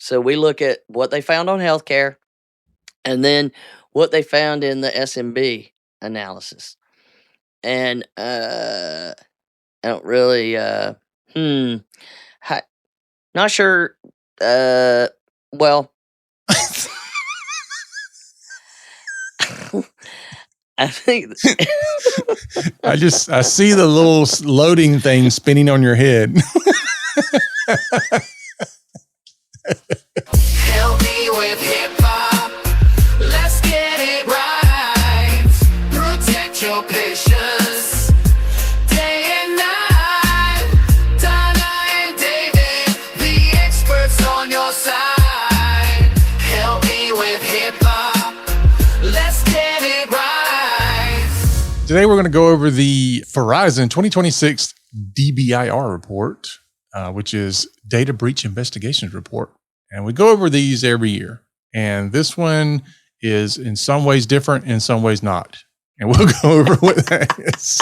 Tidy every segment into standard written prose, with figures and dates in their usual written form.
So we look at what they found on healthcare and then what they found in the SMB analysis. And I don't really, not sure. Well, I think I see the little loading thing spinning on your head. Help me with HIPAA. Let's get it right. Protect your patients day and night. Donna and David, the experts on your side. Help me with HIPAA. Let's get it right. Today we're going to go over the Verizon 2026 DBIR report, which is Data Breach Investigations Report. And we go over these every year. And this one is in some ways different, in some ways not. And we'll go over what that is.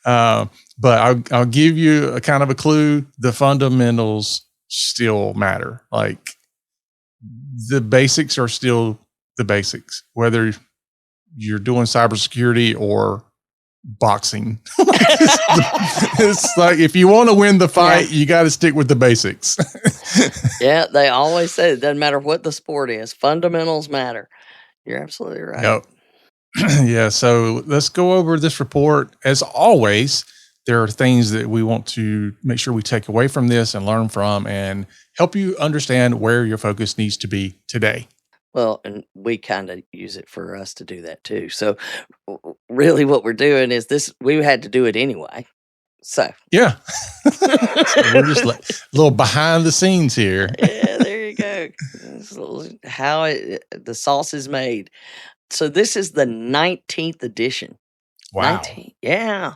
But I'll give you a kind of a clue. The fundamentals still matter. Like the basics are still the basics, whether you're doing cybersecurity or boxing. It's like, if you want to win the fight, you got to stick with the basics. yeah, they always say it doesn't matter what the sport is. Fundamentals matter. You're absolutely right. Yep. Yeah. So let's go over this report. As always, there are things that we want to make sure we take away from this and learn from and help you understand where your focus needs to be today. Well, and we kind of use it for us to do that too. So really what we're doing is this, we had to do it anyway. So. Yeah. So we're just a little behind the scenes here. Yeah, there you go. How the sauce is made. So this is the 19th edition. Wow. 19, yeah.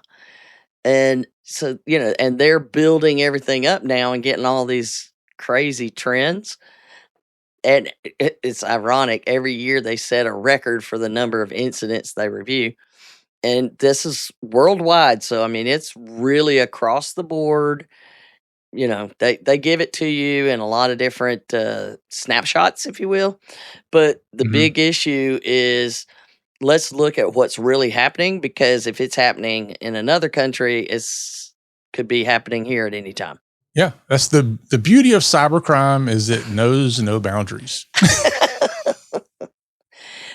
And so, and they're building everything up now and getting all these crazy trends. And it's ironic. Every year they set a record for the number of incidents they review. And this is worldwide. So, I mean, it's really across the board. They give it to you in a lot of different snapshots, if you will. But the big issue is, let's look at what's really happening, because if it's happening in another country, it could be happening here at any time. Yeah, that's the beauty of cybercrime, is it knows no boundaries.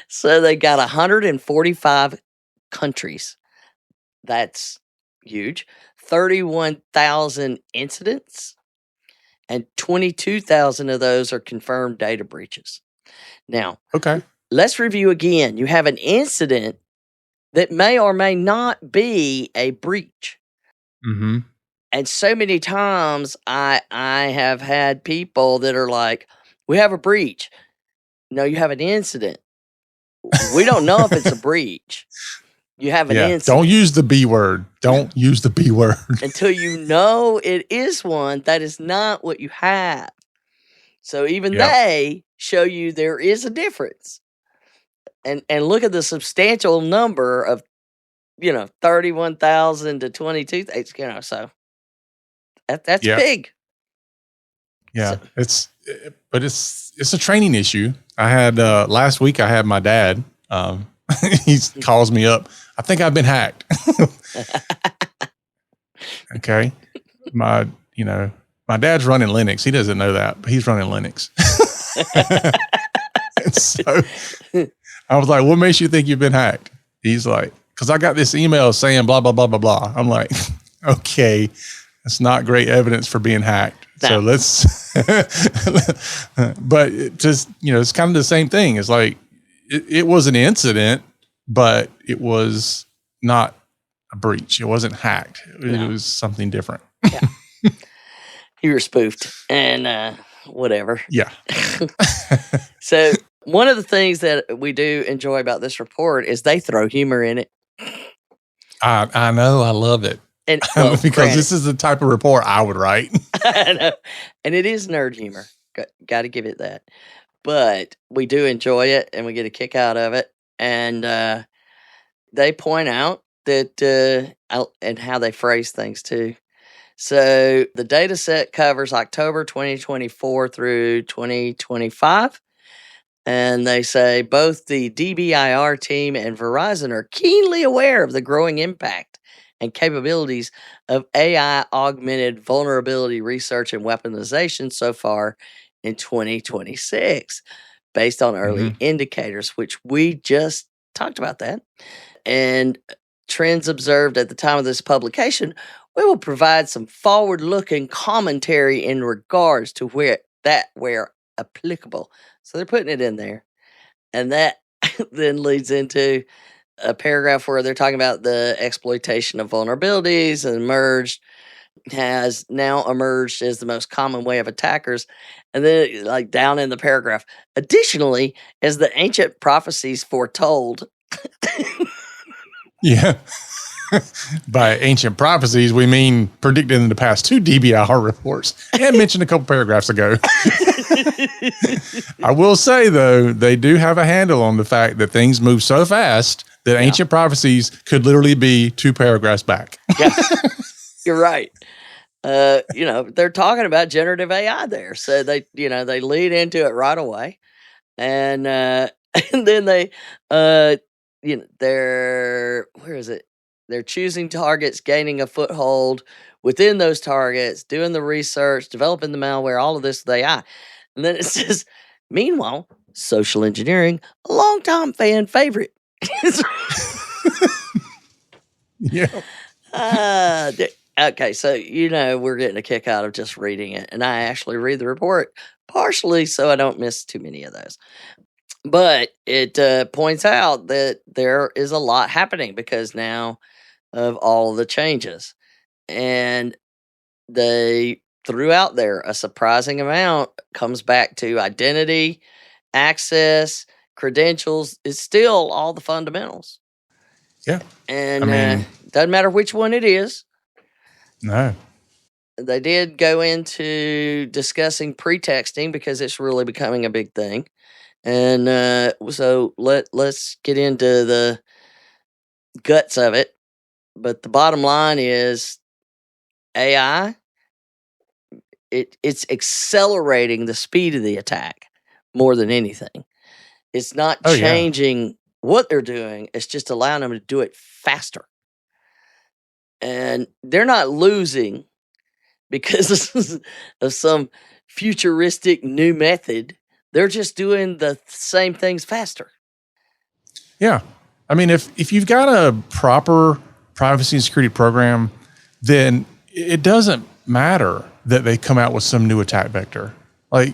So they got 145 countries. That's huge. 31,000 incidents, and 22,000 of those are confirmed data breaches. Now, okay, let's review again. You have an incident that may or may not be a breach. Mm-hmm. And so many times I have had people that are like, we have a breach. No, you have an incident. We don't know if it's a breach. You have an incident. Don't use the B word. Don't use the B word. Until you know it is one, that is not what you have. So even they show you there is a difference. And look at the substantial number of, 31,000 to 22,000, so. That's big. Yeah, so. It's a training issue. I had last week. I had my dad. He calls me up. I think I've been hacked. Okay, my dad's running Linux. He doesn't know that, but he's running Linux. And so I was like, "What makes you think you've been hacked?" He's like, "Because I got this email saying blah blah blah blah blah." I'm like, "Okay." That's not great evidence for being hacked. No. So let's, but it's kind of the same thing. It's like, it was an incident, but it was not a breach. It wasn't hacked. It was something different. Yeah. You were spoofed and whatever. Yeah. So one of the things that we do enjoy about this report is they throw humor in it. I know. I love it. And, because this is the type of report I would write. I know. And it is nerd humor. Got to give it that. But we do enjoy it, and we get a kick out of it. And they point out that, and how they phrase things too. So the data set covers October 2024 through 2025. And they say both the DBIR team and Verizon are keenly aware of the growing impact and capabilities of AI augmented vulnerability research and weaponization so far in 2026, based on early indicators, which we just talked about that. And trends observed at the time of this publication, we will provide some forward-looking commentary in regards to where applicable. So they're putting it in there. And that then leads into a paragraph where they're talking about the exploitation of vulnerabilities and has now emerged as the most common way of attackers. And then, like down in the paragraph, additionally, as the ancient prophecies foretold. Yeah. By ancient prophecies, we mean predicted in the past 2 DBIR reports and mentioned a couple paragraphs ago. I will say, though, they do have a handle on the fact that things move so fast that ancient prophecies could literally be 2 paragraphs back. Yeah, you're right. They're talking about generative AI there. So they lead into it right away. And then where is it? They're choosing targets, gaining a foothold within those targets, doing the research, developing the malware, all of this with AI. And then it says, meanwhile, social engineering, a longtime fan favorite. Yeah. Okay, so we're getting a kick out of just reading it. And I actually read the report partially so I don't miss too many of those. But it points out that there is a lot happening because now of all the changes. And they threw out there a surprising amount comes back to identity, access, credentials. It's still all the fundamentals. Yeah. And doesn't matter which one it is. No. They did go into discussing pretexting because it's really becoming a big thing. And so let's get into the guts of it. But the bottom line is AI, it's accelerating the speed of the attack more than anything. It's not changing what they're doing. It's just allowing them to do it faster. And they're not losing because of some futuristic new method. They're just doing the same things faster. Yeah. I mean, if you've got a proper privacy and security program, then it doesn't matter that they come out with some new attack vector. Like,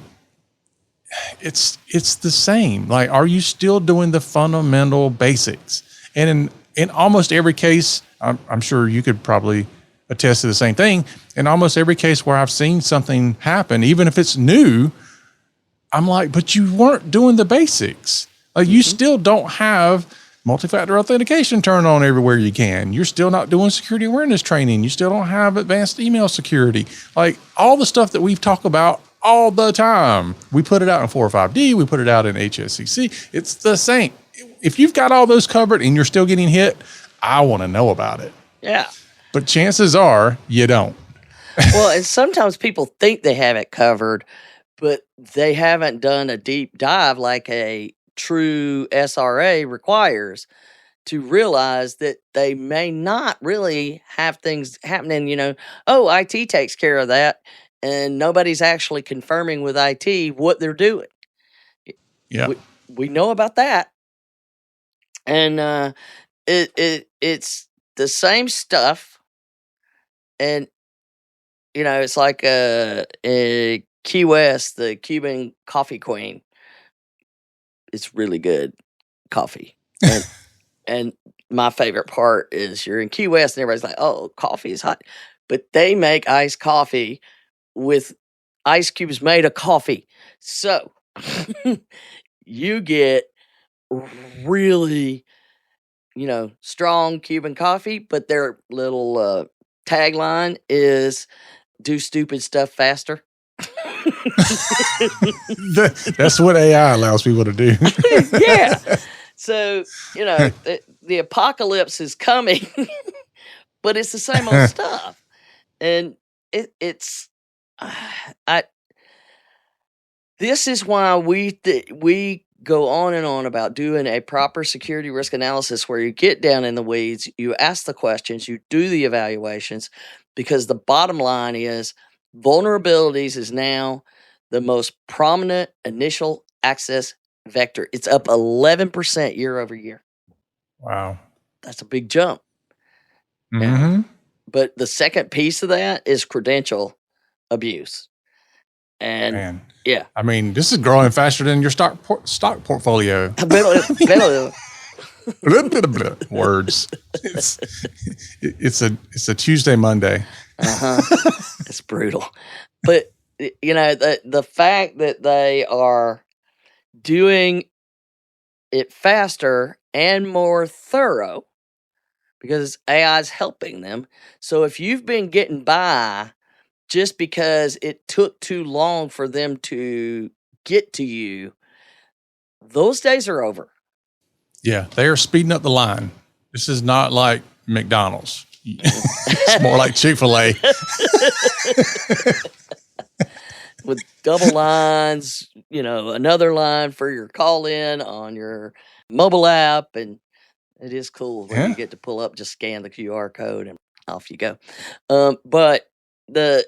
it's the same. Like, are you still doing the fundamental basics? And in almost every case, I'm sure you could probably attest to the same thing. In almost every case where I've seen something happen, even if it's new, I'm like, but you weren't doing the basics. Like, you still don't have multi-factor authentication turned on everywhere you can. You're still not doing security awareness training. You still don't have advanced email security. Like, all the stuff that we've talked about all the time. We put it out in 405D. We put it out in HSCC. It's the same. If you've got all those covered and you're still getting hit, I want to know about it. Yeah. But chances are you don't. Well, and sometimes people think they have it covered, but they haven't done a deep dive like a true SRA requires to realize that they may not really have things happening, IT takes care of that, and nobody's actually confirming with IT what they're doing. Yeah. We know about that. And it's the same stuff. And, it's like Key West, the Cuban coffee queen. It's really good coffee. And my favorite part is you're in Key West and everybody's like, oh, coffee is hot. But they make iced coffee with ice cubes made of coffee. So you get really, strong Cuban coffee, but their little tagline is do stupid stuff faster. That's what AI allows people to do. Yeah. So, the apocalypse is coming, but it's the same old stuff. And it's I this is why we go on and on about doing a proper security risk analysis where you get down in the weeds, you ask the questions, you do the evaluations, because the bottom line is vulnerabilities is now the most prominent initial access vector. It's up 11% year over year. Wow. That's a big jump. Mm-hmm. But the second piece of that is credential abuse. And Man. yeah, I mean, this is growing faster than your stock portfolio. Words. It's a Tuesday, Monday. It's brutal. But the fact that they are doing it faster and more thorough because AI is helping them. So if you've been getting by just because it took too long for them to get to you, those days are over. Yeah, they are speeding up the line. This is not like McDonald's. It's more like Chick-fil-A. With double lines, another line for your call in on your mobile app. And it is cool when you get to pull up, just scan the QR code and off you go. But the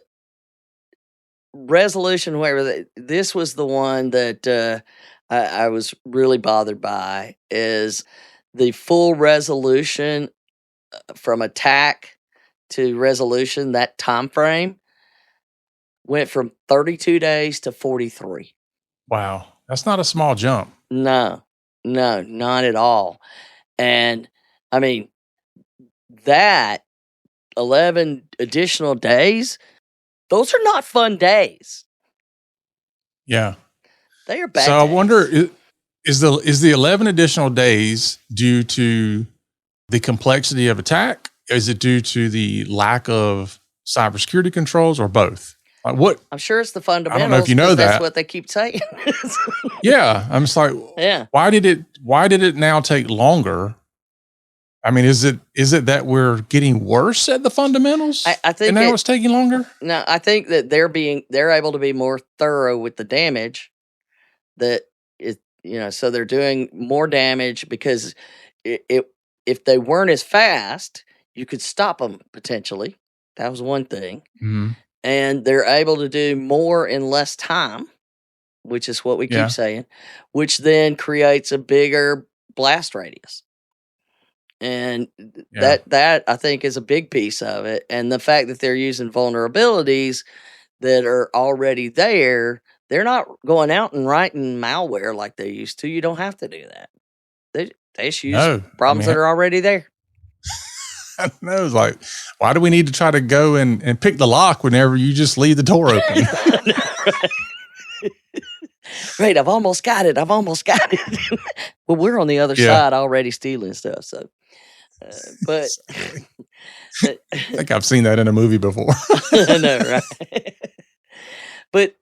resolution, where this was the one that I was really bothered by, is the full resolution from attack to resolution, that time frame went from 32 days to 43. Wow. That's not a small jump. No, not at all. And I mean, that 11 additional days, those are not fun days. Yeah. They are bad So days. I wonder, is the 11 additional days due to the complexity of attack? Is it due to the lack of cybersecurity controls, or both? What? I'm sure it's the fundamentals. I don't know if you know that. That's what they keep saying. Yeah. I'm just like, yeah. Why did it now take longer? I mean, is it that we're getting worse at the fundamentals? I think and now it's taking longer? No, I think that they're able to be more thorough with the damage. That is, so they're doing more damage because if they weren't as fast, you could stop them potentially. That was one thing. Mm-hmm. And they're able to do more in less time, which is what we keep saying, which then creates a bigger blast radius. And that I think is a big piece of it. And the fact that they're using vulnerabilities that are already there, they're not going out and writing malware like they used to. You don't have to do that. They just use problems that are already there. I know. It's like, why do we need to try to go and pick the lock whenever you just leave the door open? Right, I've almost got it. Well, we're on the other side already stealing stuff. So, but I think I've seen that in a movie before. I know, right? But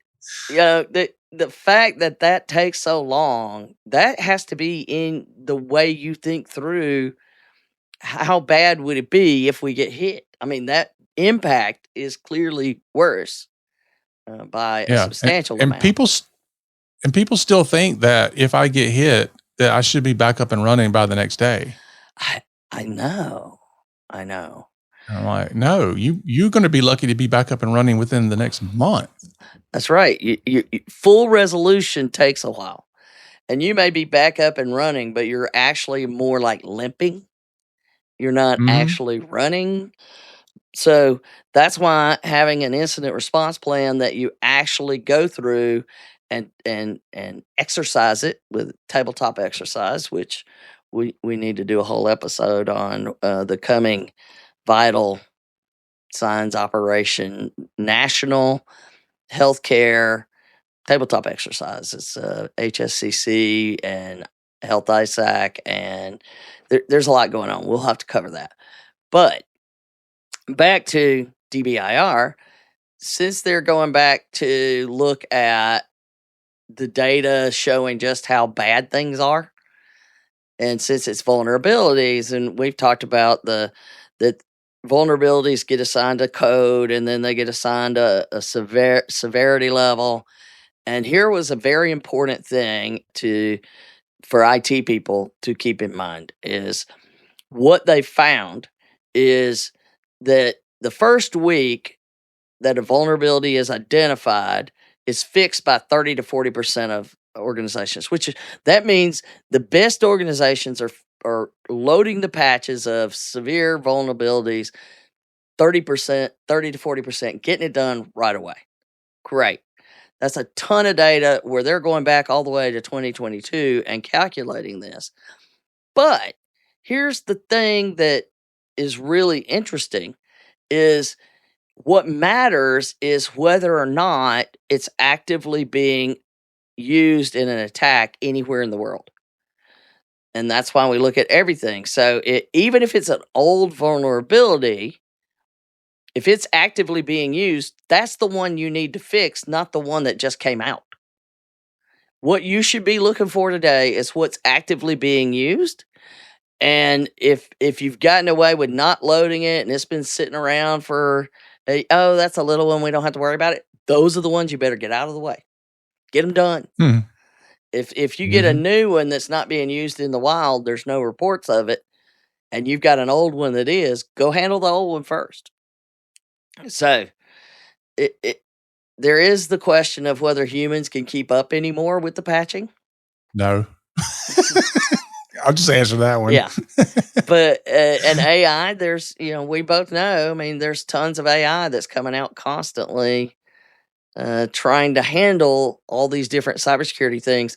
the fact that takes so long, that has to be in the way you think through. How bad would it be if we get hit? I mean, that impact is clearly worse by a substantial amount. And people still think that if I get hit, that I should be back up and running by the next day. I know. I'm like, no, you're going to be lucky to be back up and running within the next month. That's right. You full resolution takes a while, and you may be back up and running, but you're actually more like limping. You're not actually running. So that's why having an incident response plan that you actually go through and exercise it with tabletop exercise, which we need to do a whole episode on the coming Vital Signs Operation National Healthcare Tabletop Exercise. It's HSCC and Health ISAC, and there's a lot going on. We'll have to cover that. But back to DBIR, since they're going back to look at the data showing just how bad things are, and since it's vulnerabilities, and we've talked about that vulnerabilities get assigned a code, and then they get assigned a severity level. And here was a very important thing for IT people to keep in mind is what they found is that the first week that a vulnerability is identified is fixed by 30 to 40% of organizations, that means the best organizations are loading the patches of severe vulnerabilities 30 to 40%, getting it done right away. Great. That's a ton of data where they're going back all the way to 2022 and calculating this. But here's the thing that is really interesting is what matters is whether or not it's actively being used in an attack anywhere in the world. And that's why we look at everything. So even if it's an old vulnerability, if it's actively being used, that's the one you need to fix, not the one that just came out. What you should be looking for today is what's actively being used. And if you've gotten away with not loading it and it's been sitting around for, that's a little one, we don't have to worry about it. Those are the ones you better get out of the way. Get them done. If you get a new one that's not being used in the wild, there's no reports of it, and you've got an old one that is, go handle the old one first. So there is the question of whether humans can keep up anymore with the patching. No. I'll just answer that one. Yeah. But and AI, there's, we both know, I mean, there's tons of AI that's coming out constantly trying to handle all these different cybersecurity things.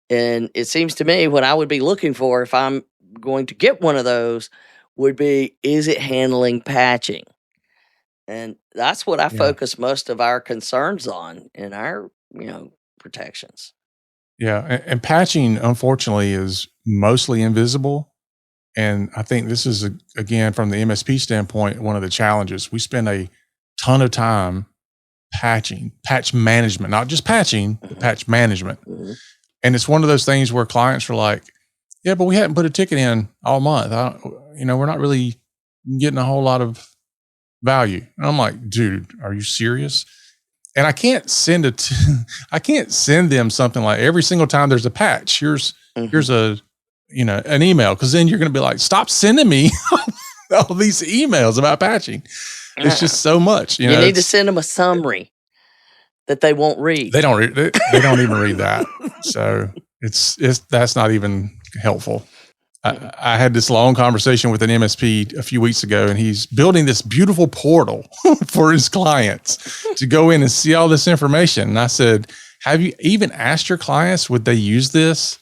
And it seems to me what I would be looking for if I'm going to get one of those would be, is it handling patching? And that's what I focus most of our concerns on in our, protections. Yeah. And patching, unfortunately, is mostly invisible. And I think this is, again, from the MSP standpoint, one of the challenges. We spend a ton of time patching, patch management, not just patching, but patch management. And it's one of those things where clients are like, yeah, but we hadn't put a ticket in all month. We're not really getting a whole lot of value. And I'm like, dude, are you serious? And I can't send I can't send them something like every single time there's a patch. Here's a, an email. Cause then you're going to be like, stop sending me all these emails about patching. It's just so much. You need to send them a summary that they won't read. They don't even read that. So that's not even helpful. I had this long conversation with an MSP a few weeks ago, and he's building this beautiful portal for his clients to go in and see all this information. And I said, have you even asked your clients, would they use this?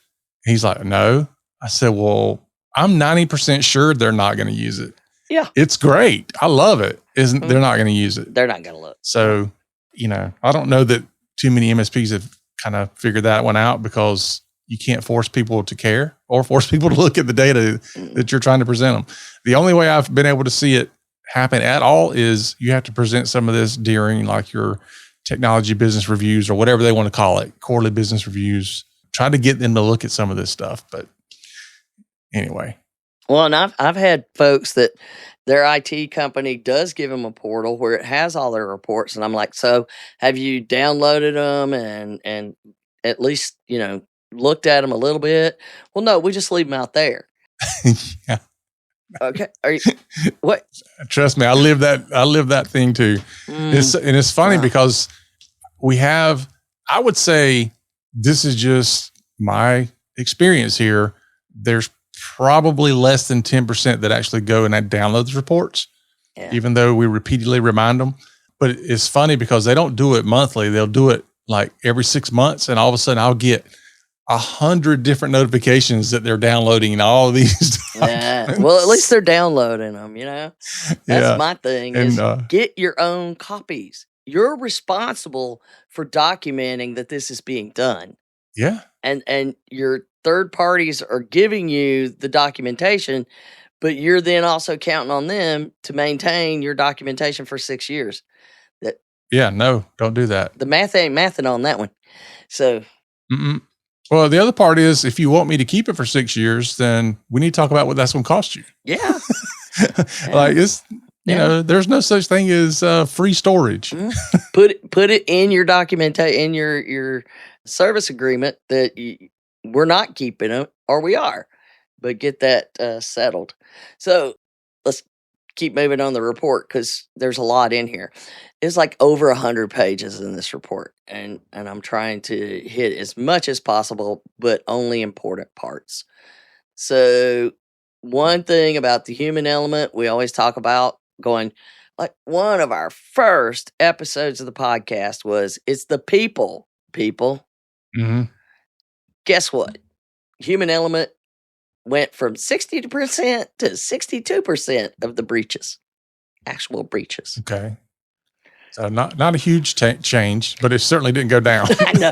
And he's like, no. I said, well, I'm 90% sure they're not going to use it. Yeah. It's great. I love it. They're not going to use it. They're not going to look. So, I don't know that too many MSPs have kind of figured that one out, because you can't force people to care or force people to look at the data that you're trying to present them. The only way I've been able to see it happen at all is you have to present some of this during like your technology business reviews or whatever they want to call it, quarterly business reviews. Try to get them to look at some of this stuff. But anyway. Well, and I've had folks that their IT company does give them a portal where it has all their reports. And I'm like, so have you downloaded them and at least, looked at them a little bit? Well, no, we just leave them out there. Yeah. Okay. Are you, what? Trust me, I live that thing too. It's funny because I would say this is just my experience here. There's probably less than 10% that actually go and download the reports, even though we repeatedly remind them. But it's funny because they don't do it monthly. They'll do it like every 6 months. And all of a sudden I'll get 100 different notifications that they're downloading all of these. Yeah. Well, at least they're downloading them, That's my thing is get your own copies. You're responsible for documenting that this is being done. Yeah. And your third parties are giving you the documentation, but you're then also counting on them to maintain your documentation for 6 years. No, don't do that. The math ain't mathing on that one. So. Well, the other part is if you want me to keep it for 6 years, then we need to talk about what that's going to cost you. Yeah. Like there's no such thing as free storage. Put it in your documentation, in your service agreement that we're not keeping them, or we are, but get that settled. So let's keep moving on the report, because there's a lot in here. It's like over 100 pages in this report, and I'm trying to hit as much as possible, but only important parts. So one thing about the human element, we always talk about going, like one of our first episodes of the podcast was, it's the people. Mm-hmm. Guess what? Human element went from 60% to 62% of the breaches, actual breaches. Okay. So not a huge change, but it certainly didn't go down. I know.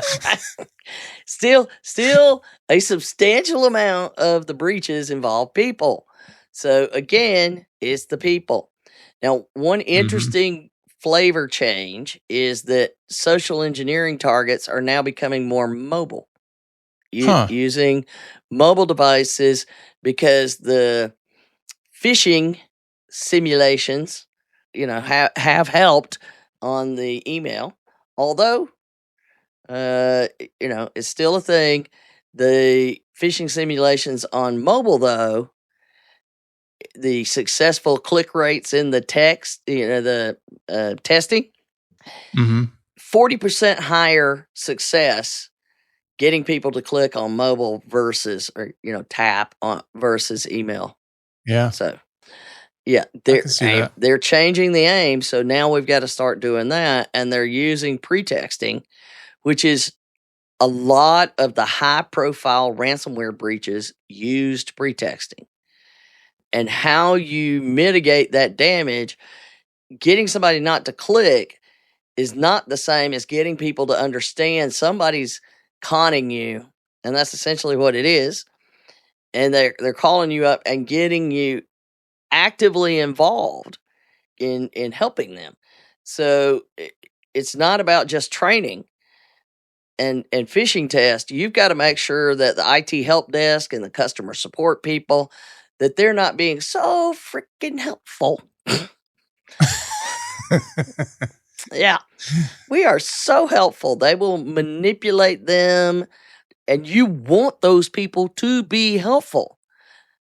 Still a substantial amount of the breaches involve people. So again, it's the people. Now, one interesting flavor change is that social engineering targets are now becoming more mobile, using mobile devices, because the phishing simulations, have helped on the email. Although, it's still a thing. The phishing simulations on mobile, though, the successful click rates in the text, the testing, 40% higher success getting people to click on mobile versus, or tap on versus email. Yeah. So, yeah, they're changing the aim. So now we've got to start doing that, and they're using pretexting, which is a lot of the high-profile ransomware breaches used pretexting. And how you mitigate that damage, getting somebody not to click is not the same as getting people to understand somebody's conning you, and that's essentially what it is. And they're calling you up and getting you actively involved in helping them. So it's not about just training and phishing test. You've got to make sure that the IT help desk and the customer support people, that they're not being so freaking helpful. Yeah, we are so helpful. They will manipulate them, and you want those people to be helpful.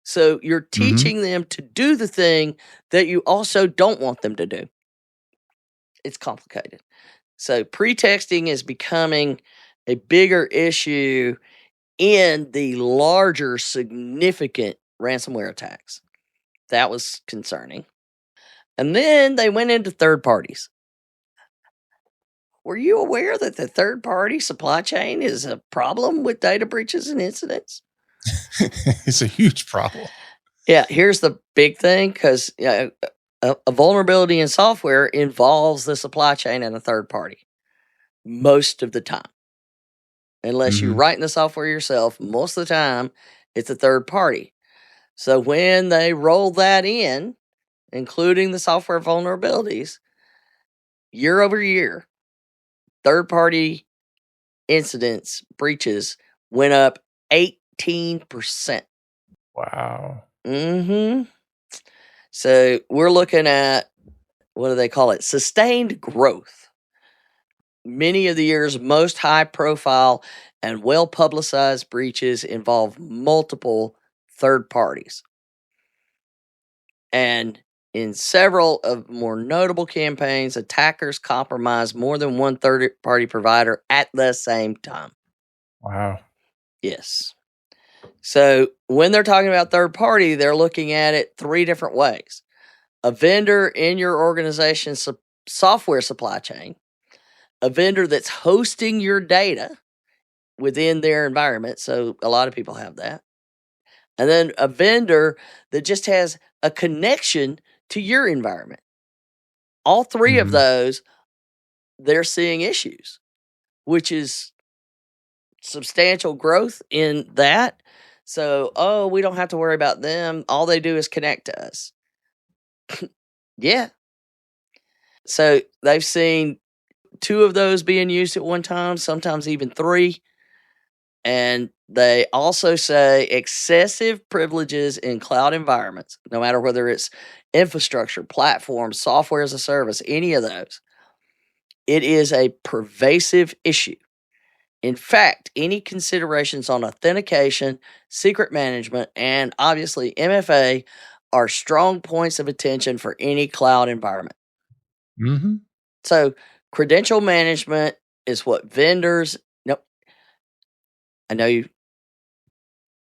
So you're teaching them to do the thing that you also don't want them to do. It's complicated. So pretexting is becoming a bigger issue in the larger, significant ransomware attacks. That was concerning. And then they went into third parties. Were you aware that the third-party supply chain is a problem with data breaches and incidents? It's a huge problem. Yeah, here's the big thing, because a vulnerability in software involves the supply chain and a third party most of the time. Unless you're writing the software yourself, most of the time it's a third party. So when they roll that in, including the software vulnerabilities, year over year, third-party incidents, breaches, went up 18%. Wow. So we're looking at, what do they call it? Sustained growth. Many of the year's most high-profile and well-publicized breaches involve multiple third parties. And in several of more notable campaigns, attackers compromised more than one third-party provider at the same time. Wow. Yes. So when they're talking about third party, they're looking at it three different ways. A vendor in your organization's software supply chain, a vendor that's hosting your data within their environment. So a lot of people have that. And then a vendor that just has a connection to your environment. All three of those, they're seeing issues, which is substantial growth in that. So, we don't have to worry about them. All they do is connect to us. Yeah. So they've seen 2 of those being used at one time, sometimes even 3. And they also say excessive privileges in cloud environments, no matter whether it's infrastructure, platforms, software as a service, any of those. It is a pervasive issue. In fact, any considerations on authentication, secret management, and obviously MFA are strong points of attention for any cloud environment. Mm-hmm. So, credential management is what vendors. Nope. I know you.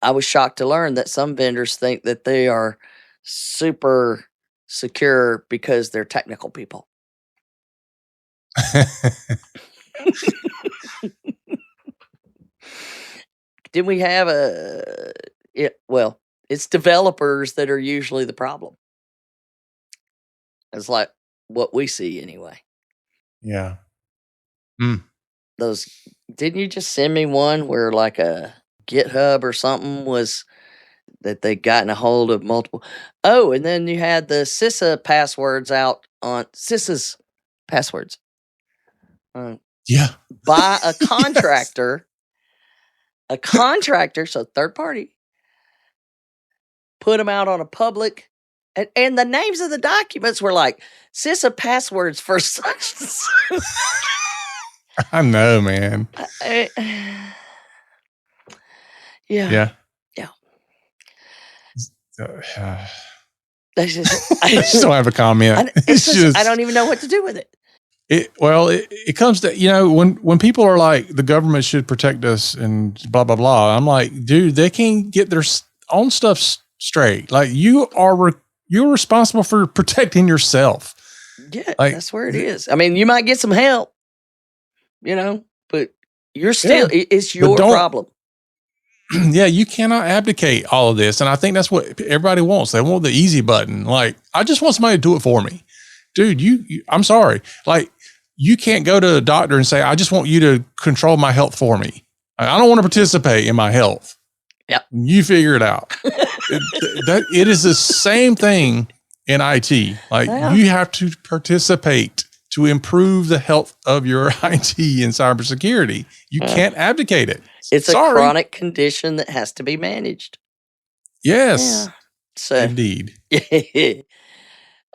I was shocked to learn that some vendors think that they are super secure because they're technical people. Did we have well, it's developers that are usually the problem. It's like what we see anyway. Yeah. Those, didn't you just send me one where like a GitHub or something was that they gotten a hold of multiple? Oh, and then you had the CISA passwords out on CISA's passwords. Yeah. By a contractor. A contractor, so third party, put them out on a public, and the names of the documents were like CISA passwords for such. I know, man. Yeah. I just don't have a comment. I don't even know what to do with it. It comes to, when people are like, the government should protect us and blah, blah, blah. I'm like, dude, they can't get their own stuff straight. Like you're responsible for protecting yourself. Yeah, that's where it is. I mean, you might get some help, but you're still, it's your problem. Yeah, you cannot abdicate all of this. And I think that's what everybody wants. They want the easy button. Like, I just want somebody to do it for me. Dude, I'm sorry. Like, you can't go to a doctor and say, I just want you to control my health for me. I don't want to participate in my health. Yeah. You figure it out. It is the same thing in IT. Like, you have to participate to improve the health of your IT and cybersecurity. You can't abdicate it. It's a chronic condition that has to be managed. Yes. Yeah. So, indeed.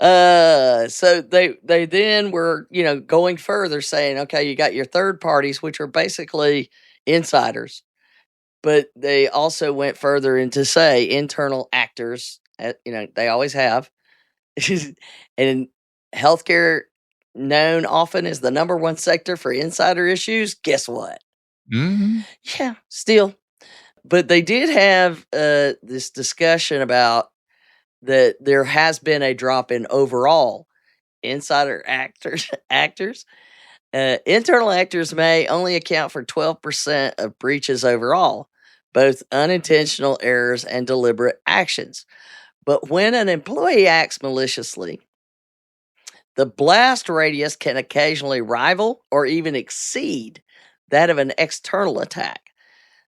So they then were, going further saying, okay, you got your third parties, which are basically insiders, but they also went further into say internal actors, they always have. And healthcare, known often as the number one sector for insider issues, guess what? Mm-hmm. Yeah, still. But they did have this discussion about that there has been a drop in overall insider actors. Internal actors may only account for 12% of breaches overall, both unintentional errors and deliberate actions. But when an employee acts maliciously, the blast radius can occasionally rival or even exceed that of an external attack.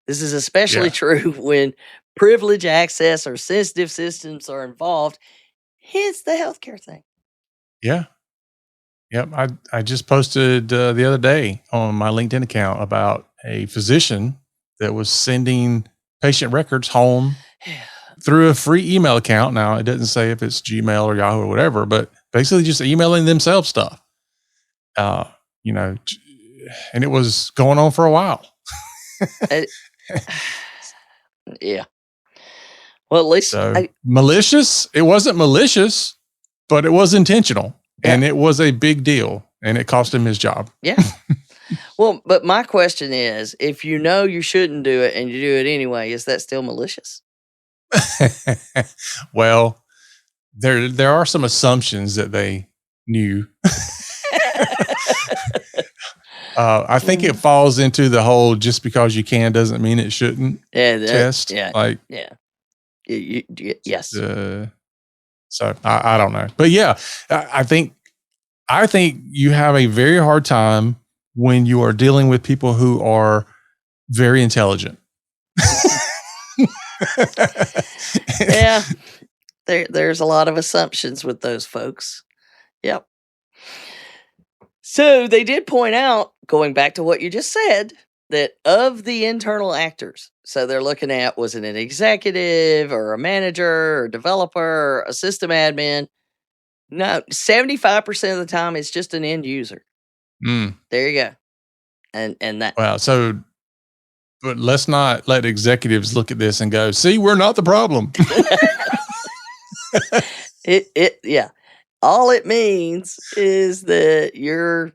This is especially true when privilege access or sensitive systems are involved. Hence the healthcare thing. Yeah. Yep. I just posted the other day on my LinkedIn account about a physician that was sending patient records home through a free email account. Now, it doesn't say if it's Gmail or Yahoo or whatever, but basically just emailing themselves stuff. And it was going on for a while. Yeah. Well, at least malicious. It wasn't malicious, but it was intentional, and it was a big deal, and it cost him his job. Yeah. Well, but my question is, if you know you shouldn't do it and you do it anyway, is that still malicious? Well, there are some assumptions that they knew. I think it falls into the whole just because you can doesn't mean it shouldn't test. Yeah. Yes. So I don't know. But yeah, I think you have a very hard time when you are dealing with people who are very intelligent. Yeah. There's a lot of assumptions with those folks. Yep. So they did point out, going back to what you just said, that of the internal actors, so they're looking at, was it an executive or a manager or developer or a system admin? No, 75% of the time it's just an end user. Mm. There you go. And that. Wow. So, but let's not let executives look at this and go, see, we're not the problem. Yeah. All it means is that you're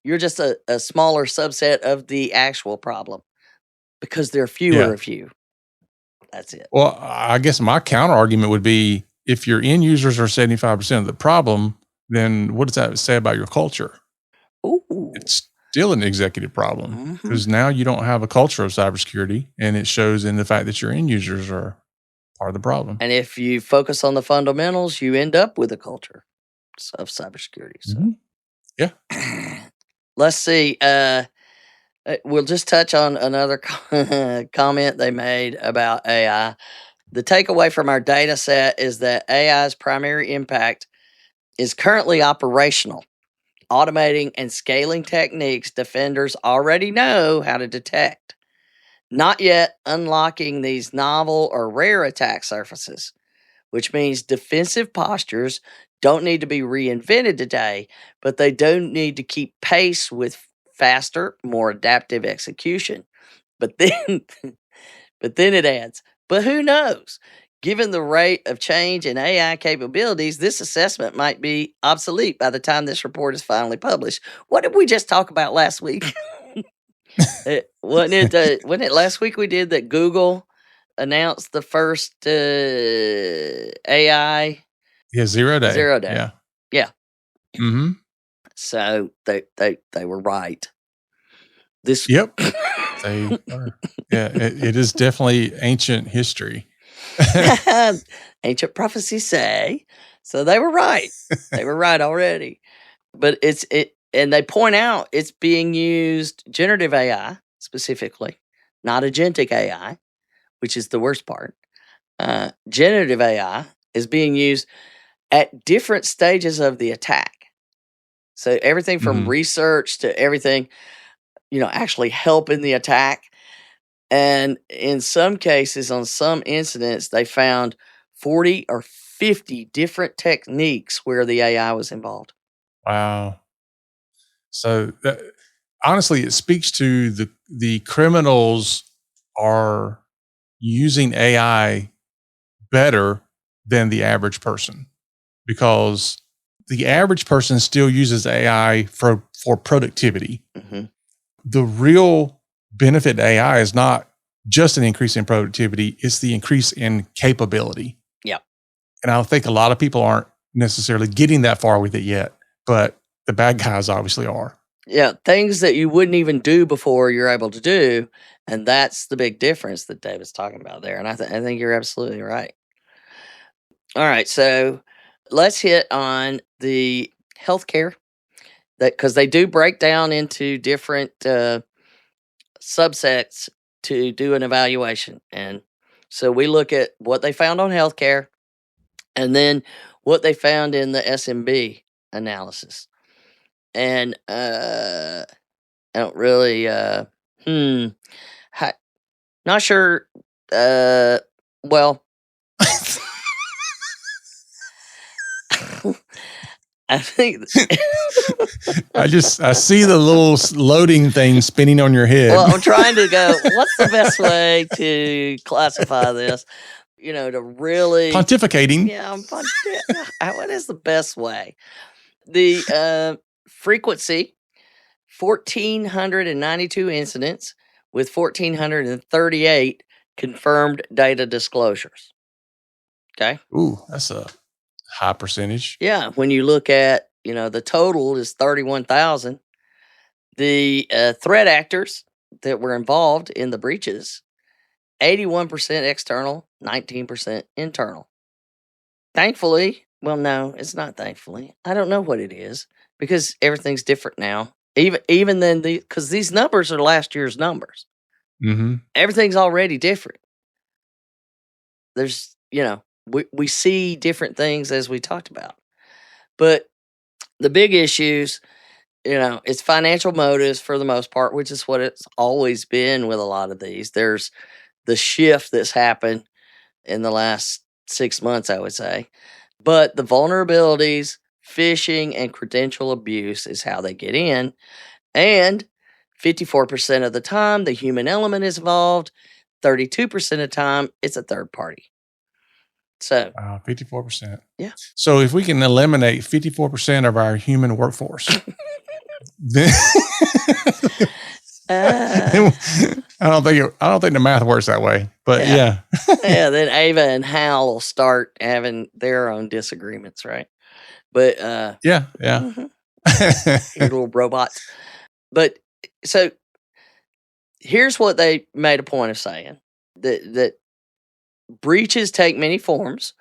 just a smaller subset of the actual problem because there are fewer of you. That's it. Well, I guess my counter argument would be if your end users are 75% of the problem, then what does that say about your culture? Ooh. It's still an executive problem because now you don't have a culture of cybersecurity, and it shows in the fact that your end users are part of the problem. And if you focus on the fundamentals, you end up with a culture of cybersecurity. So. Yeah. Let's see. We'll just touch on another comment they made about AI. The takeaway from our data set is that AI's primary impact is currently operational, automating and scaling techniques defenders already know how to detect, not yet unlocking these novel or rare attack surfaces, which means defensive postures don't need to be reinvented today, but they do need to keep pace with faster, more adaptive execution. But then it adds, but who knows? Given the rate of change in AI capabilities, this assessment might be obsolete by the time this report is finally published. What did we just talk about last week? Wasn't it last week we did that Google announced the first AI? Yeah, 0 day. 0 day. Yeah. Mm-hmm. So they were right. Yep. They are. Yeah, it is definitely ancient history. Ancient prophecies say. So they were right. They were right already. But and they point out it's being used, generative AI specifically, not agentic AI, which is the worst part. Generative AI is being used at different stages of the attack. So everything from research to everything, actually helping the attack. And in some cases, on some incidents, they found 40 or 50 different techniques where the AI was involved. Wow. So honestly, it speaks to the criminals are using AI better than the average person, because the average person still uses AI for productivity. Mm-hmm. The real benefit to AI is not just an increase in productivity, it's the increase in capability. Yeah. And I think a lot of people aren't necessarily getting that far with it yet, but the bad guys obviously are. Yeah, things that you wouldn't even do before you're able to do. And that's the big difference that David's talking about there. And I think you're absolutely right. All right, so let's hit on the healthcare, because they do break down into different subsets to do an evaluation. And so we look at what they found on healthcare and then what they found in the SMB analysis. And I don't really, not sure. Well, I think I see the little loading thing spinning on your head. Well, I'm trying to go, what's the best way to classify this? To really pontificating. Yeah, what is the best way? The frequency, 1,492 incidents with 1,438 confirmed data disclosures. Okay. Ooh, that's a high percentage. Yeah. When you look at, the total is 31,000. The threat actors that were involved in the breaches, 81% external, 19% internal. Thankfully, well, no, it's not thankfully. I don't know what it is because everything's different now. Even then, because these numbers are last year's numbers. Mm-hmm. Everything's already different. There's, we see different things as we talked about. But the big issues, it's financial motives for the most part, which is what it's always been with a lot of these. There's the shift that's happened in the last 6 months, I would say. But the vulnerabilities, phishing, and credential abuse is how they get in. And 54% of the time, the human element is involved. 32% of the time, it's a third party. So, 54%. Yeah. So if we can eliminate 54% of our human workforce, then I don't think the math works that way. But yeah. Yeah, then Ava and Hal will start having their own disagreements, right? But Yeah. little robots. But so here's what they made a point of saying, that breaches take many forms,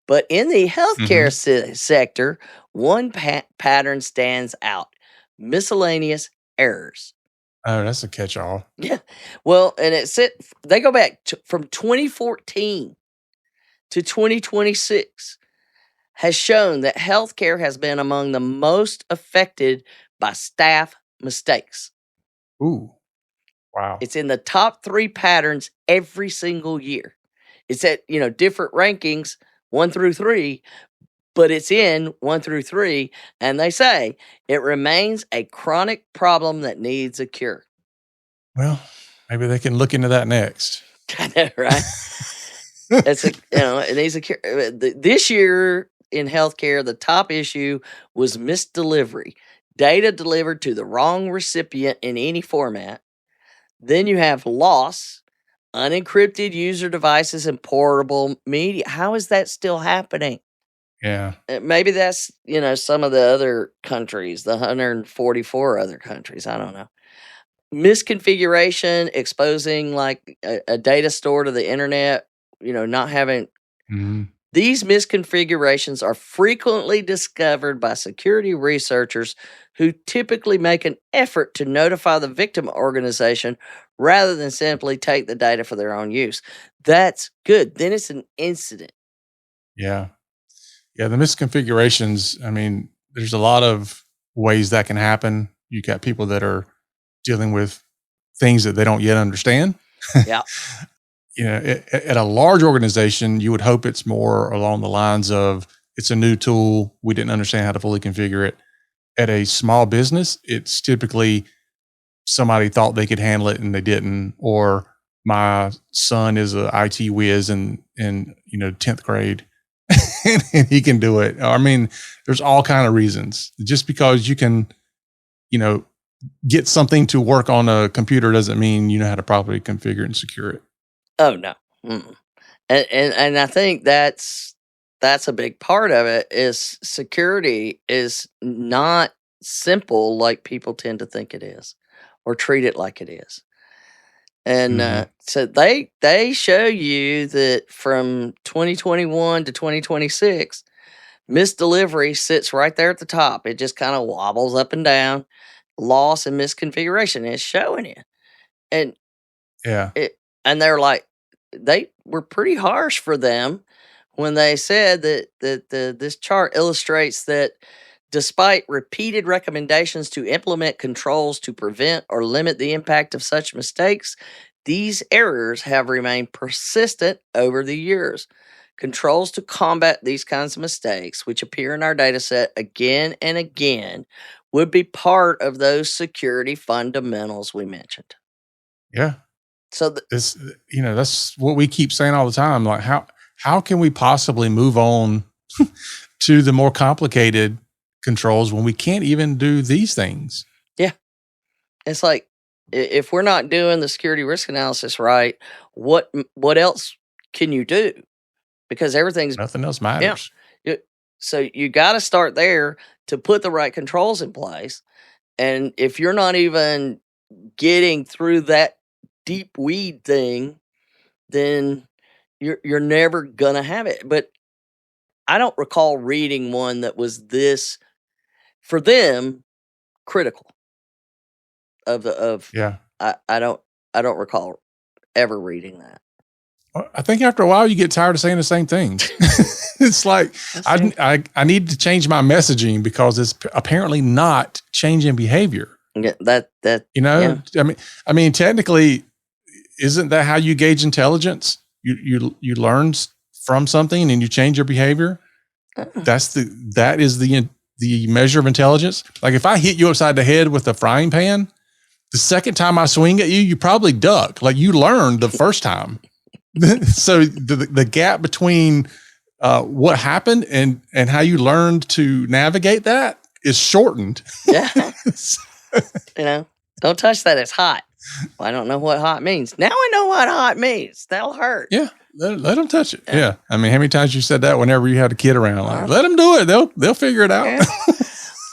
but in the healthcare sector, one pattern stands out: miscellaneous errors. Oh, that's a catch-all. Yeah. Well, and they go back from 2014 to 2026 has shown that healthcare has been among the most affected by staff mistakes. Ooh. Wow. It's in the top 3 patterns every single year. It's at, different rankings, 1 through 3, but it's in 1 through 3, and they say it remains a chronic problem that needs a cure. Well, maybe they can look into that next. I know, right? It needs a cure. This year in healthcare, the top issue was misdelivery. Data delivered to the wrong recipient in any format. Then you have loss, unencrypted user devices, and portable media. How is that still happening? Yeah. Maybe that's, some of the other countries, the 144 other countries. I don't know. Misconfiguration, exposing like a data store to the internet, not having. Mm-hmm. These misconfigurations are frequently discovered by security researchers who typically make an effort to notify the victim organization rather than simply take the data for their own use. That's good. Then it's an incident. Yeah. Yeah. The misconfigurations, I mean, there's a lot of ways that can happen. You got people that are dealing with things that they don't yet understand. Yeah. At a large organization, you would hope it's more along the lines of it's a new tool. We didn't understand how to fully configure it. At a small business, it's typically somebody thought they could handle it and they didn't, or my son is a IT whiz in 10th grade and he can do it. I mean, there's all kind of reasons. Just because you can, get something to work on a computer doesn't mean you know how to properly configure and secure it. Oh no. Mm-mm. And I think that's a big part of it. Is security is not simple like people tend to think it is, or treat it like it is. And so they show you that from 2021 to 2026, misdelivery sits right there at the top. It just kind of wobbles up and down. Loss and misconfiguration is showing you. And and they're like, they were pretty harsh for them when they said that this chart illustrates that despite repeated recommendations to implement controls to prevent or limit the impact of such mistakes, these errors have remained persistent over the years. Controls to combat these kinds of mistakes, which appear in our data set again and again, would be part of those security fundamentals we mentioned. Yeah. So that's what we keep saying all the time. Like how can we possibly move on to the more complicated controls when we can't even do these things? Yeah. It's like, if we're not doing the security risk analysis right, what else can you do? Because nothing else matters. Yeah. So you got to start there to put the right controls in place. And if you're not even getting through that deep weed thing, then you're never gonna have it. But I don't recall reading one that was this, for them, critical. I don't recall ever reading that. I think after a while you get tired of saying the same things. It's like I need to change my messaging because it's apparently not changing behavior. Yeah, I mean, technically, isn't that how you gauge intelligence? You learn from something and you change your behavior. That is the the measure of intelligence. Like if I hit you upside the head with a frying pan, the second time I swing at you, you probably duck. Like you learned the first time. So the gap between what happened and how you learned to navigate that is shortened. Yeah. Don't touch that. It's hot. Well, I don't know what hot means. Now I know what hot means. That'll hurt. Yeah. Let them touch it. Yeah. I mean, how many times you said that whenever you had a kid around? Like, let them do it. They'll figure it out.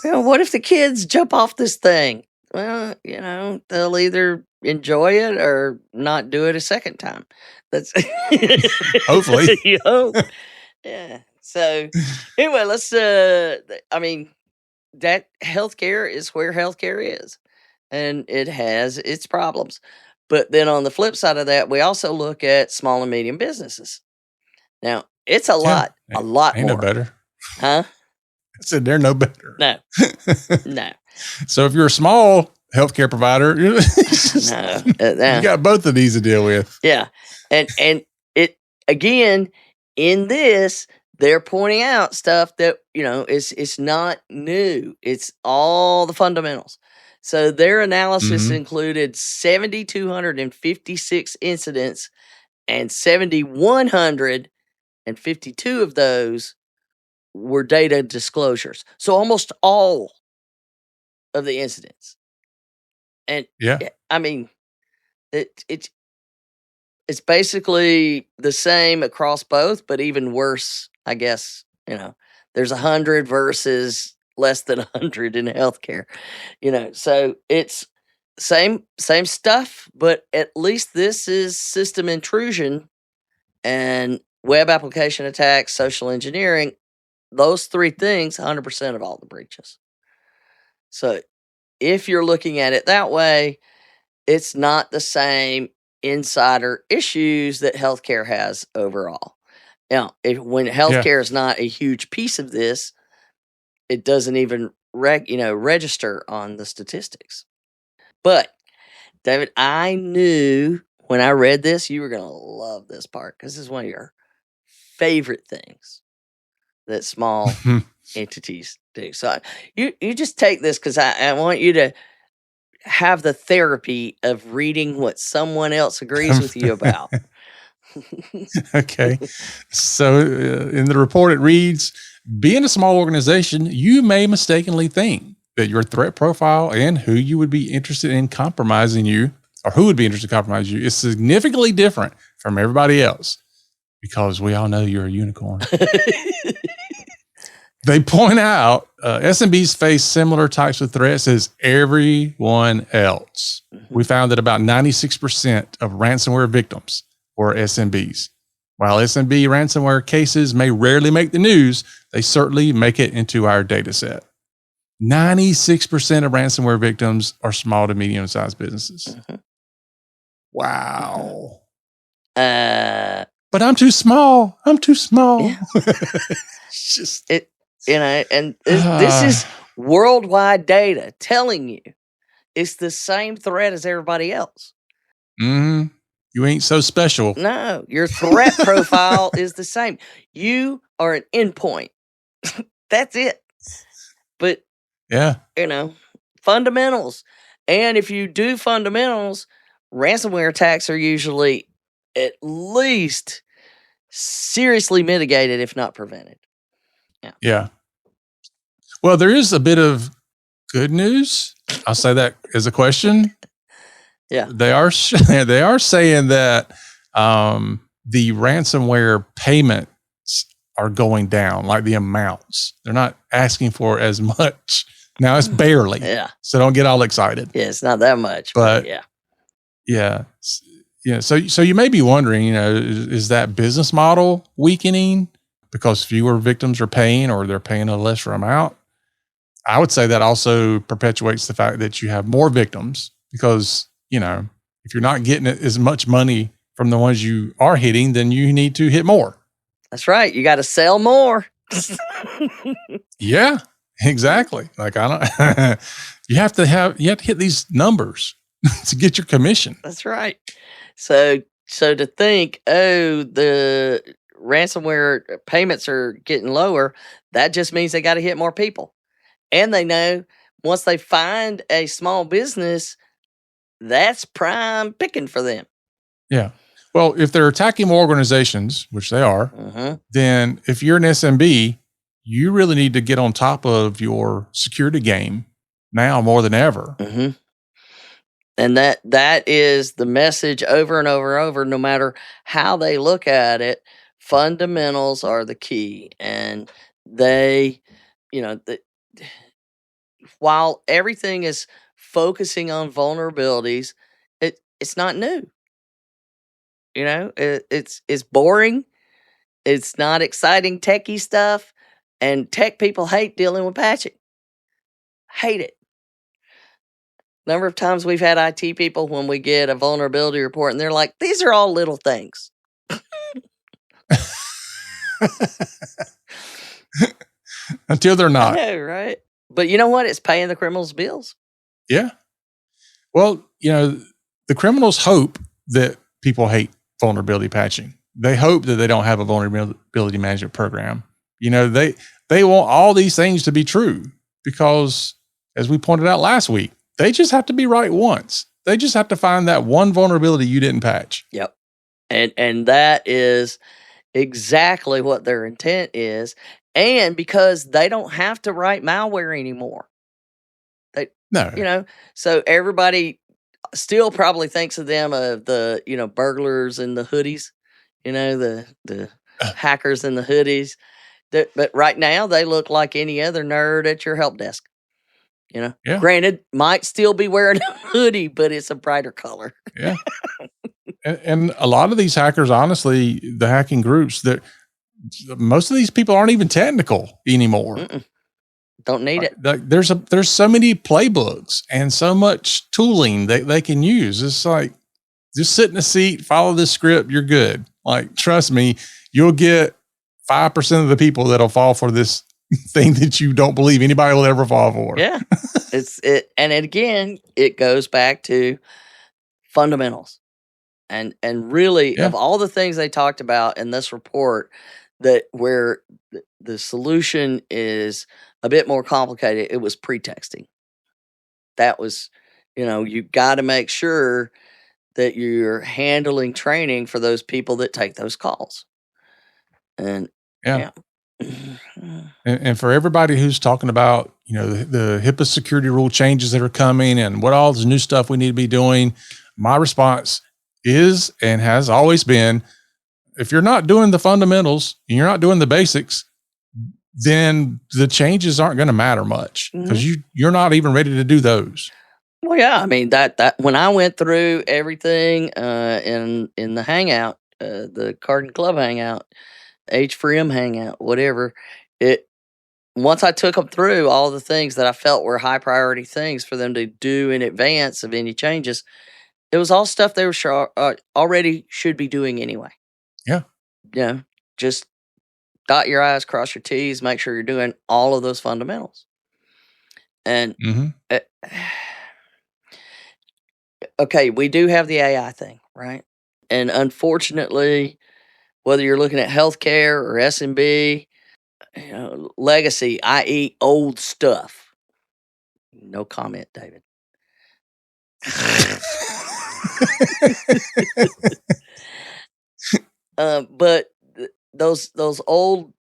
Yeah. What if the kids jump off this thing? Well, they'll either enjoy it or not do it a second time. That's hopefully. You hope. Yeah. So anyway, let's. That healthcare is where healthcare is, and it has its problems. But then on the flip side of that, we also look at small and medium businesses. Now, it's a lot ain't more. No better. Huh? I said they're no better. No. No. So if you're a small healthcare provider, you got both of these to deal with. Yeah. And it, again, in this, they're pointing out stuff that, it's not new. It's all the fundamentals. So their analysis included 7,256 incidents, and 7,152 of those were data disclosures. So almost all of the incidents. And I mean, it's basically the same across both, but even worse, I guess. There's 100 versus less than 100 in healthcare. So it's same stuff, but at least this is system intrusion and web application attacks, social engineering. Those three things, 100% of all the breaches. So if you're looking at it that way, it's not the same insider issues that healthcare has overall. Now, when healthcare is not a huge piece of this, it doesn't even register on the statistics. But David, I knew when I read this, you were going to love this part because this is one of your favorite things that small entities do. So you just take this because I want you to have the therapy of reading what someone else agrees with you about. Okay. So in the report, it reads, being a small organization, you may mistakenly think that your threat profile and who you would be interested in compromising you, or who would be interested in compromising you, is significantly different from everybody else because we all know you're a unicorn. They point out SMBs face similar types of threats as everyone else. We found that about 96% of ransomware victims were SMBs. While SMB ransomware cases may rarely make the news, they certainly make it into our data set. 96% of ransomware victims are small to medium-sized businesses. Wow. But I'm too small. Yeah. This is worldwide data telling you it's the same threat as everybody else. You ain't so special. No, your threat profile is the same. You are an endpoint. That's it. But, fundamentals. And if you do fundamentals, ransomware attacks are usually at least seriously mitigated, if not prevented. Yeah. Well, there is a bit of good news. I'll say that as a question. Yeah. They are saying that the ransomware payments are going down, like the amounts. They're not asking for as much. Now it's barely. Yeah. So don't get all excited. Yeah, it's not that much. But yeah. So you may be wondering, is that business model weakening because fewer victims are paying or they're paying a lesser amount? I would say that also perpetuates the fact that you have more victims because, if you're not getting as much money from the ones you are hitting, then you need to hit more. That's right. You got to sell more. Yeah, exactly. Like you have to hit these numbers to get your commission. That's right. So to think, the ransomware payments are getting lower, that just means they got to hit more people. And they know once they find a small business, that's prime picking for them. Yeah. Well, if they're attacking organizations, which they are, then if you're an SMB, you really need to get on top of your security game now more than ever. And that is the message over and over and over, no matter how they look at it. Fundamentals are the key. And they, while everything is focusing on vulnerabilities, it's not new. It's boring. It's not exciting techie stuff. And tech people hate dealing with patching. Hate it. Number of times we've had IT people when we get a vulnerability report and they're like, these are all little things. Until they're not. I know, right? But you know what? It's paying the criminals' bills. Yeah. Well, the criminals hope that people hate vulnerability patching. They hope that they don't have a vulnerability management program. They want all these things to be true because, as we pointed out last week, they just have to be right once. They just have to find that one vulnerability you didn't patch. Yep. And that is exactly what their intent is. And because they don't have to write malware anymore. So everybody still probably thinks of them of the, burglars in the hoodies, the hackers in the hoodies. But right now they look like any other nerd at your help desk. Granted, might still be wearing a hoodie, but it's a brighter color. Yeah. And a lot of these hackers, honestly, the hacking groups, that most of these people aren't even technical anymore. Don't need it. There's so many playbooks and so much tooling that they can use. It's like, just sit in a seat, follow this script, you're good. Like, trust me, you'll get 5% of the people that'll fall for this thing that you don't believe anybody will ever fall for. Yeah. And again, it goes back to fundamentals. And really, of all the things they talked about in this report, that where the solution is a bit more complicated, it was pretexting. That was, you got to make sure that you're handling training for those people that take those calls. And And for everybody who's talking about, the HIPAA security rule changes that are coming and what all this new stuff we need to be doing, my response is and has always been, if you're not doing the fundamentals and you're not doing the basics, then the changes aren't going to matter much because you're not even ready to do those. Well, yeah, I mean that when I went through everything in the hangout, the Card Club hangout, H4M hangout, whatever, once I took them through all the things that I felt were high priority things for them to do in advance of any changes, it was all stuff they were already should be doing anyway. Yeah. Just dot your I's, cross your T's, make sure you're doing all of those fundamentals. And okay, we do have the AI thing, right? And unfortunately, whether you're looking at healthcare or SMB, legacy, i.e. old stuff. No comment, David. But those old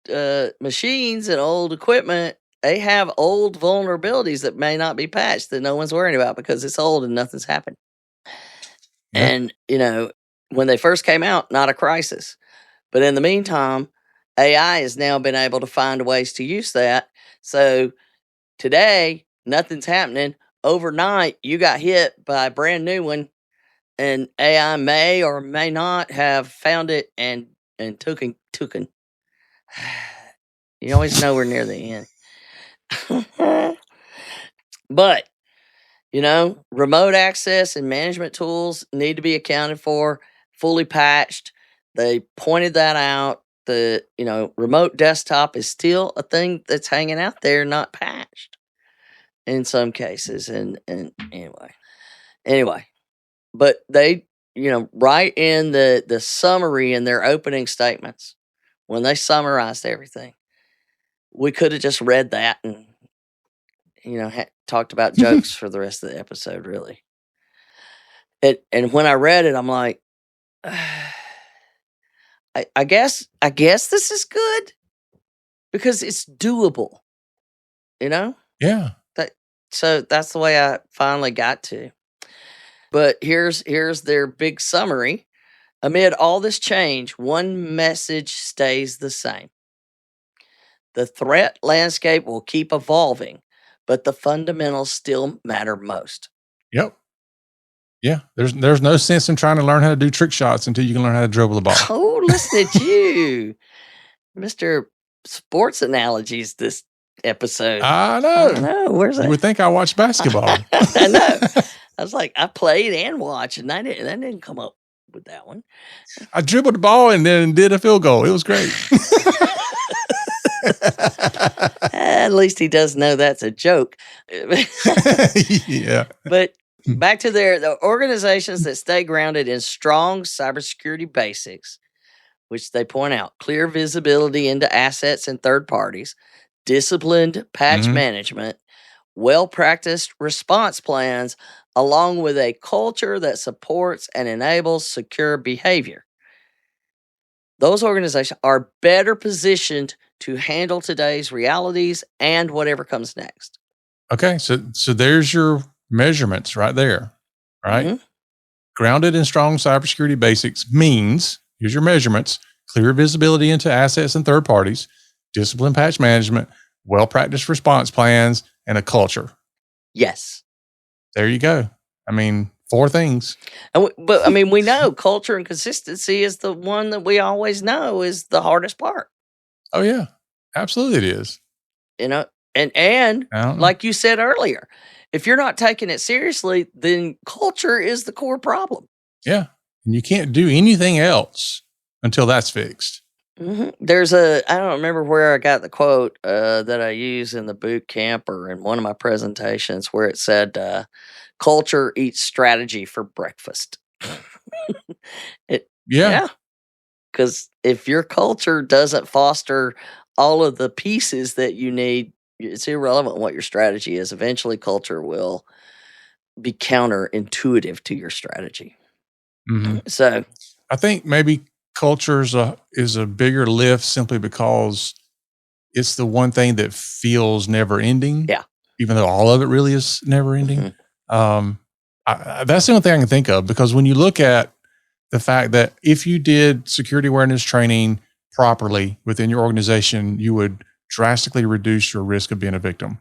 machines and old equipment, they have old vulnerabilities that may not be patched that no one's worrying about because it's old and nothing's happened. Yeah. And, when they first came out, not a crisis. But in the meantime, AI has now been able to find ways to use that. So today, nothing's happening. Overnight, you got hit by a brand new one, and AI may or may not have found it and tooken. You always know we're near the end. But, remote access and management tools need to be accounted for, fully patched. They pointed that out. The, remote desktop is still a thing that's hanging out there, not patched in some cases. And anyway, but they, right in the summary in their opening statements, when they summarized everything, we could have just read that and talked about jokes for the rest of the episode, really. And when I read it, I'm like, I guess this is good because it's doable, Yeah. So that's the way I finally got to. But here's their big summary. Amid all this change, one message stays the same. The threat landscape will keep evolving, but the fundamentals still matter most. Yep. Yeah. There's no sense in trying to learn how to do trick shots until you can learn how to dribble the ball. Oh, listen at you, Mr. Sports Analogies this episode. I know. I know. Where's that? You would think I watch basketball. I know. I was like, I played and watched, and that didn't come up with that one. I dribbled the ball and then did a field goal. It was great. At least he does know that's a joke. Yeah. But back to the organizations that stay grounded in strong cybersecurity basics, which they point out: clear visibility into assets and third parties, disciplined patch management, well-practiced response plans, along with a culture that supports and enables secure behavior. Those organizations are better positioned to handle today's realities and whatever comes next. Okay, so there's your measurements right there, right? Mm-hmm. Grounded in strong cybersecurity basics means, here's your measurements: clear visibility into assets and third parties, disciplined patch management, well-practiced response plans, and a culture. Yes. There you go. I mean, 4 things. But I mean, we know culture and consistency is the one that we always know is the hardest part. Oh yeah, absolutely it is. And like you said earlier, if you're not taking it seriously, then culture is the core problem. Yeah, and you can't do anything else until that's fixed. Mm-hmm. I don't remember where I got the quote that I use in the boot camp or in one of my presentations where it said, culture eats strategy for breakfast. Yeah. Because if your culture doesn't foster all of the pieces that you need, it's irrelevant what your strategy is. Eventually, culture will be counterintuitive to your strategy. Mm-hmm. So I think maybe culture is a bigger lift simply because it's the one thing that feels never ending. Yeah. Even though all of it really is never ending. Mm-hmm. That's the only thing I can think of, because when you look at the fact that if you did security awareness training properly within your organization, you would drastically reduce your risk of being a victim.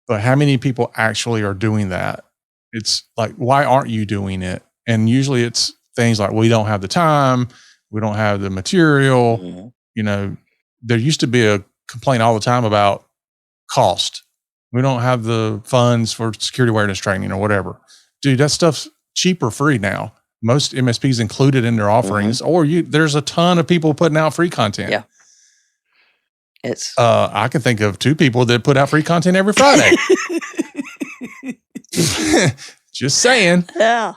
But how many people actually are doing that? It's like, why aren't you doing it? And usually it's things like, we don't have the time, we don't have the material. Mm-hmm. There used to be a complaint all the time about cost. We don't have the funds for security awareness training or whatever. Dude, that stuff's cheap or free now. Most MSPs include it in their offerings, or there's a ton of people putting out free content. Yeah. It's I can think of 2 people that put out free content every Friday. Just saying. Yeah.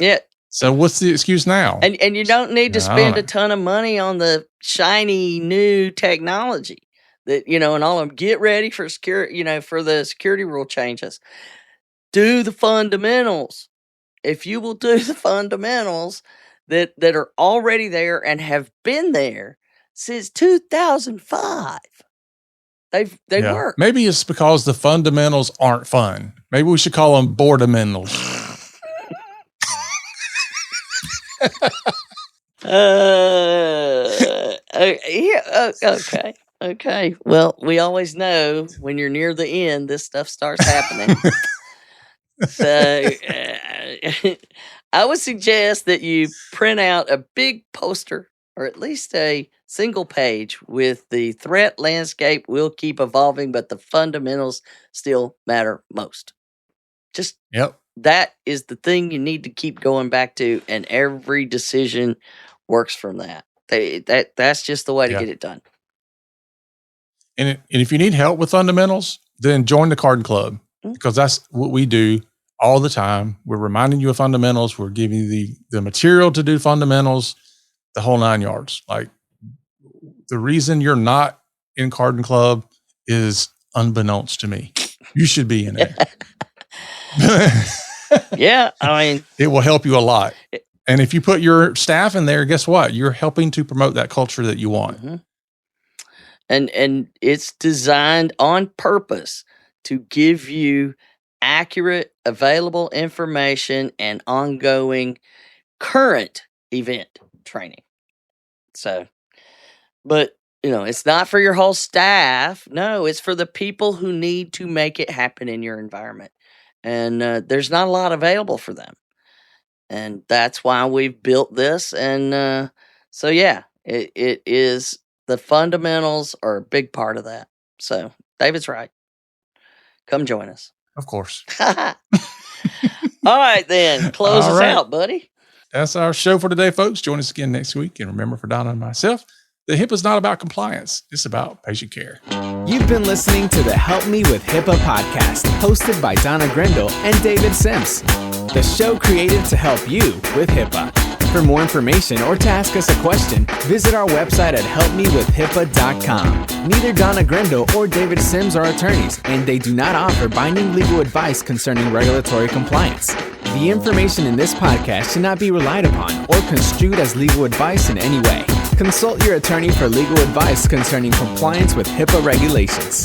Yeah. So what's the excuse now? And you don't need to spend a ton of money on the shiny new technology that, and all of them. Get ready for for the security rule changes. Do the fundamentals. If you will do the fundamentals that are already there and have been there since 2005, they work. Maybe it's because the fundamentals aren't fun. Maybe we should call them boredamentals. Okay. Well, we always know when you're near the end, this stuff starts happening. So I would suggest that you print out a big poster or at least a single page with the threat landscape will keep evolving, but the fundamentals still matter most. Just that is the thing you need to keep going back to, and every decision works from that. That's just the way to get it done. And if you need help with fundamentals, then join the Cardin Club, because that's what we do all the time. We're reminding you of fundamentals. We're giving you the material to do fundamentals, the whole 9 yards. Like, the reason you're not in Cardin Club is unbeknownst to me. You should be in it. Yeah, I mean, it will help you a lot. And if you put your staff in there, guess what? You're helping to promote that culture that you want. Mm-hmm. And it's designed on purpose to give you accurate, available information and ongoing current event training. So, but it's not for your whole staff. No, it's for the people who need to make it happen in your environment. And there's not a lot available for them. And that's why we've built this. And so, yeah, it is, the fundamentals are a big part of that. So David's right. Come join us. Of course. All right, then. Close us out, buddy. That's our show for today, folks. Join us again next week. And remember, for Donna and myself, the HIPAA is not about compliance. It's about patient care. You've been listening to the Help Me with HIPAA podcast, hosted by Donna Grindle and David Sims. The show created to help you with HIPAA. For more information or to ask us a question, visit our website at helpmewithhipaa.com. Neither Donna Grindle or David Sims are attorneys, and they do not offer binding legal advice concerning regulatory compliance. The information in this podcast should not be relied upon or construed as legal advice in any way. Consult your attorney for legal advice concerning compliance with HIPAA regulations.